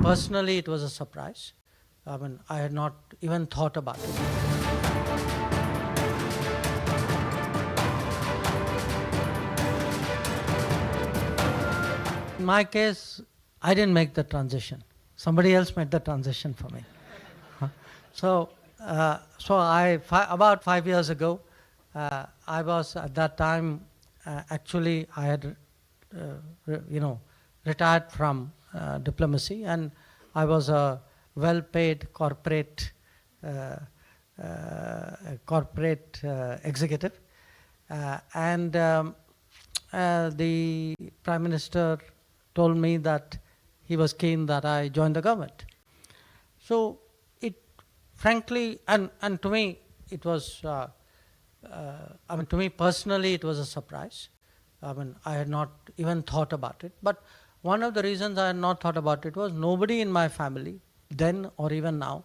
Personally, it was a surprise. I had not even thought about it. In my case, I didn't make the transition. Somebody else made the transition for me. So about 5 years ago, I was at that time, actually I had, retired from diplomacy, and I was a well-paid corporate executive. The Prime Minister told me that he was keen that I join the government. So it, frankly, and to me, it was, to me personally, it was a surprise. I had not even thought about it. But one of the reasons I had not thought about it was nobody in my family, then or even now,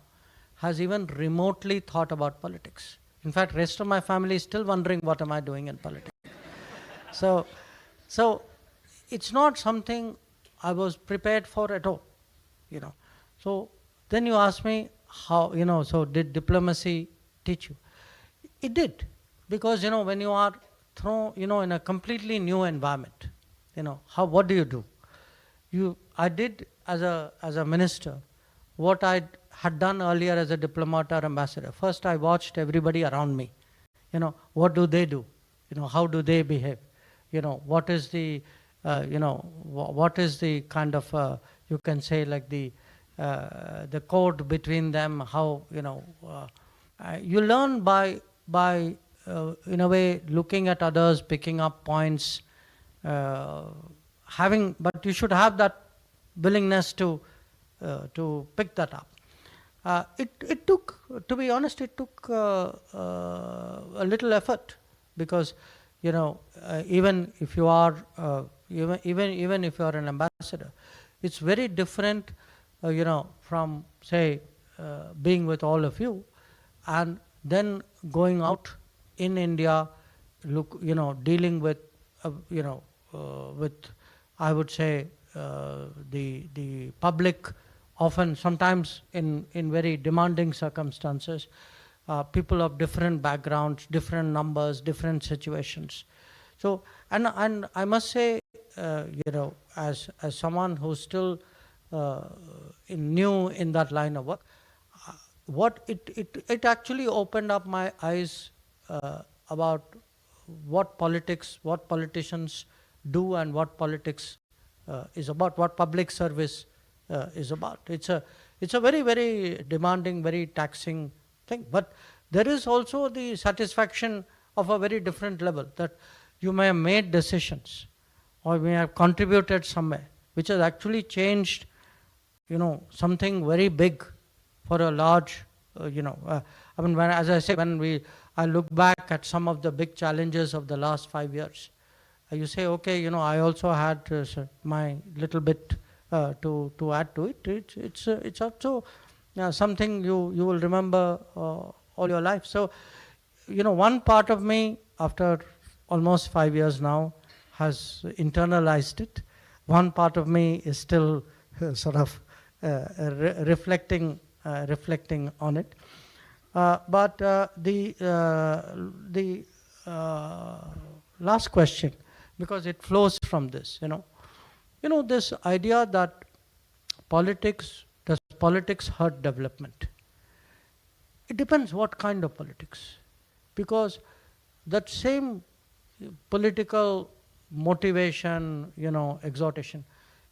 has even remotely thought about politics. In fact, rest of my family is still wondering what am I doing in politics. So it's not something I was prepared for at all, So then you ask me how, so did diplomacy teach you? It did, because, when you are thrown, in a completely new environment, what do you do? I did as a minister what I had done earlier as a diplomat or ambassador. First, I watched everybody around me. What do they do? How do they behave? What is the, what is the kind of, you can say like the code between them? How, you learn by in a way looking at others, picking up points, but you should have that willingness to pick that up. It took, to be honest, it took a little effort, because even if you are even if you are an ambassador, it's very different, from say being with all of you, and then going out in India, dealing with with, I would say, the public, often sometimes in very demanding circumstances, people of different backgrounds, different numbers, different situations. So, and I must say, as someone who's still new in that line of work, what it actually opened up my eyes about what politicians do, and what politics is about, what public service is about. It's a very, very demanding, very taxing thing. But there is also the satisfaction of a very different level, that you may have made decisions or may have contributed somewhere, which has actually changed, something very big for a large, as I say, I look back at some of the big challenges of the last 5 years, you say, okay, I also had my little bit to add to it. It's also something you will remember all your life. So, one part of me, after almost 5 years now, has internalized it. One part of me is still sort of reflecting on it. But the last question, because it flows from this, this idea that does politics hurt development? It depends what kind of politics, because that same political motivation, exhortation,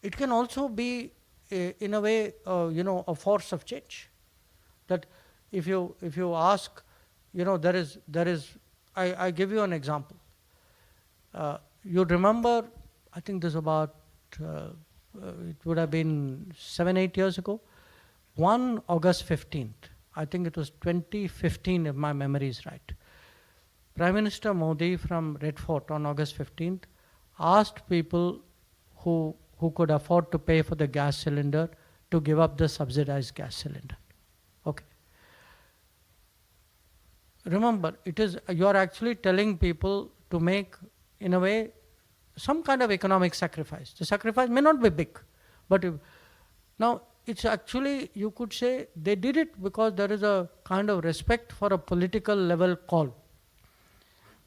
it can also be in a way, a force of change. That if you ask, there is, I give you an example. You remember, I think this is about, it would have been 7-8 years ago, 1 August 15th, I think it was 2015 if my memory is right. Prime Minister Modi from Red Fort on August 15th asked people who could afford to pay for the gas cylinder to give up the subsidized gas cylinder. Okay. Remember, you are actually telling people to make, in a way, some kind of economic sacrifice. The sacrifice may not be big, but now it's actually, you could say, they did it because there is a kind of respect for a political level call.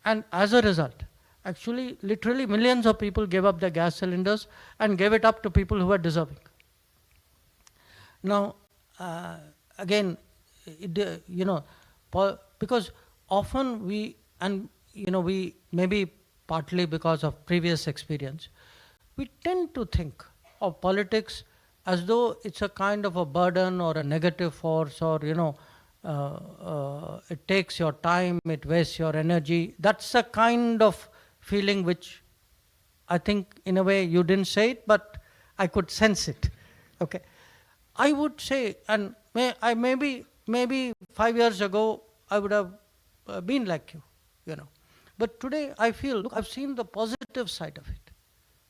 And as a result, actually, literally millions of people gave up their gas cylinders and gave it up to people who were deserving. Now, again, because often we, and we maybe partly because of previous experience, we tend to think of politics as though it's a kind of a burden or a negative force, or it takes your time, it wastes your energy. That's a kind of feeling which I think in a way you didn't say it, but I could sense it. Okay, I would say, and maybe 5 years ago I would have been like you, But today I feel, look, I've seen the positive side of it.